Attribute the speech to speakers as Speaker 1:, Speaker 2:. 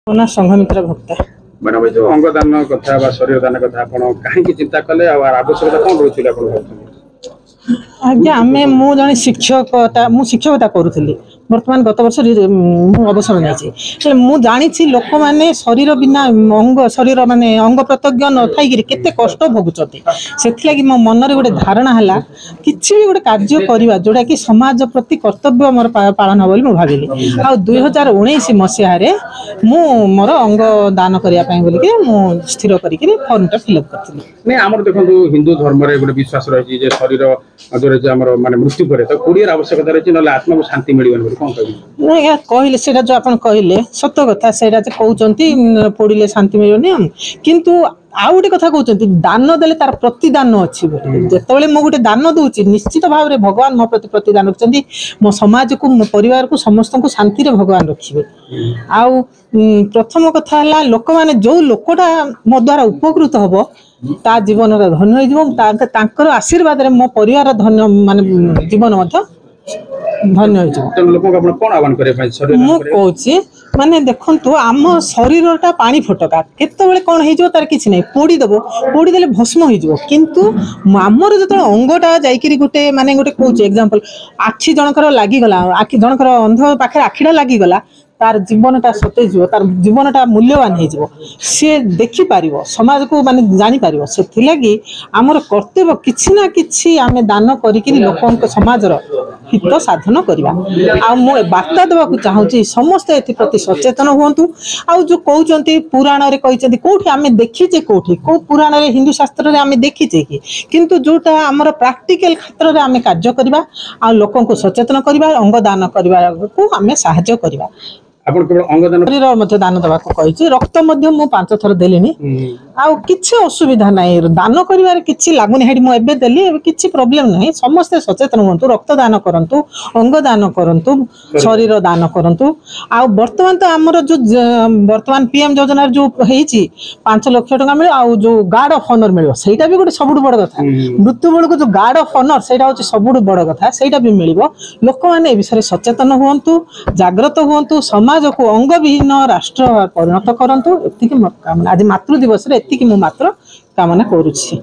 Speaker 1: ना संघमित्रा भक्ता
Speaker 2: मैडम जो अंगदान कथा शरीर दान कथा कहीं चिंता कले आवश्यकता कौन रोचे
Speaker 1: आज्ञा आमे मु जने शिक्षकता करूली बर्तमान गत वर्ष अवसर नहीं मु जानी लोक मैंने शरीर बिना अंग शरीर माने अंग प्रत्यज्ञ न थी केते कष्ट भोगुचती से मो मन गोटे धारणा है किसी भी गोटे कार्य करवा जोटा कि समाज प्रति कर्तव्य मोर पालन हो मुझे भाविली आ 2019 मसीह मोर अंग दान करने बोलिक स्थिर करके फर्मटा फिलअप करी
Speaker 2: आम देखो हिंदू धर्म गोटे विश्वास रही शरीर जो माने मृत्यु करे तो कोड़ियर आवश्यकता रही ना आत्मा को शांति मिल
Speaker 1: कहले से जो आप कहले सत कथा से कहते पड़े शांति मिलनी किंतु आउ गोटे कथा कहते दान देले तार प्रतिदान अच्छी जिते मो गोटे दान दूसरी निश्चित भाव में भगवान मो प्रति प्रतिदान रखिंट मो समाज को मो परिवार को समस्त को शांति भगवान रखिए आउ प्रथम कथा है लोक मैंने जो लोकटा मो द्वारा उपकृत हम ता जीवन धन्य हो आशीर्वाद मो परिवार धन्य मान जीवन धन्य मुझे माने देखु आम शरीरटा पानी फटका केतबेले कौन हो तार किसी ना पोड़ीदे भस्म हो किंतु आमर जो अंगटा जाकि गोटे माने गोटे कौच एग्जांपल आखि जनकर लगिगला आखि जनकर अंध पाखे आखिटा लगिगला तार जीवनटा सतेज तार जीवनटा मूल्यवान हो सी देखिपार समाज को माने जापर से लगी आमर कर्तव्य किसी ना कि आम दान कर समाजर हित साधन करवा बार्ता देवाक चाहूँगी समस्ते एप्रति सचेतन हूँ आउ जो कहते पुराण रे कहते कौटी आम देखीचे कौटी कौ पुराण रे हिंदू शास्त्र रे आम देखीचे कि किंतु जोटा आमर प्रैक्टिकल क्षेत्र में आम कार्य करवा आ लोक को सचेतन करवा अंगदान करने को आम साहाय्य करवा शरीर दान देवा कही रक्त मु 5 थर देली किसी असुविधा ना दान कर कि लगुनि मुझे देली किसी प्रोब्लेम ना समस्ते सचेतन हूँ रक्त दान करूँ अंग दान करूँ शरीर दान करूँ आ बर्तमान तो आमर जो बर्तमान पीएम योजना जो 5 लाख टका मिले आ जो गार्ड ऑफ ऑनर मिले सहीटा भी गोटे सब बड़ कथा मृत्यु बेलू जो गार्ड ऑफ ऑनर से सब बड़ कथा सहीटा भी मिल लोक मैंने विषय सचेतन हूँ जागृत हूँ समाज को अंग विहीन राष्ट्र परिणत करंतु आज मातृ दिवस रे एतिकी मु मात्र कामना करूछि।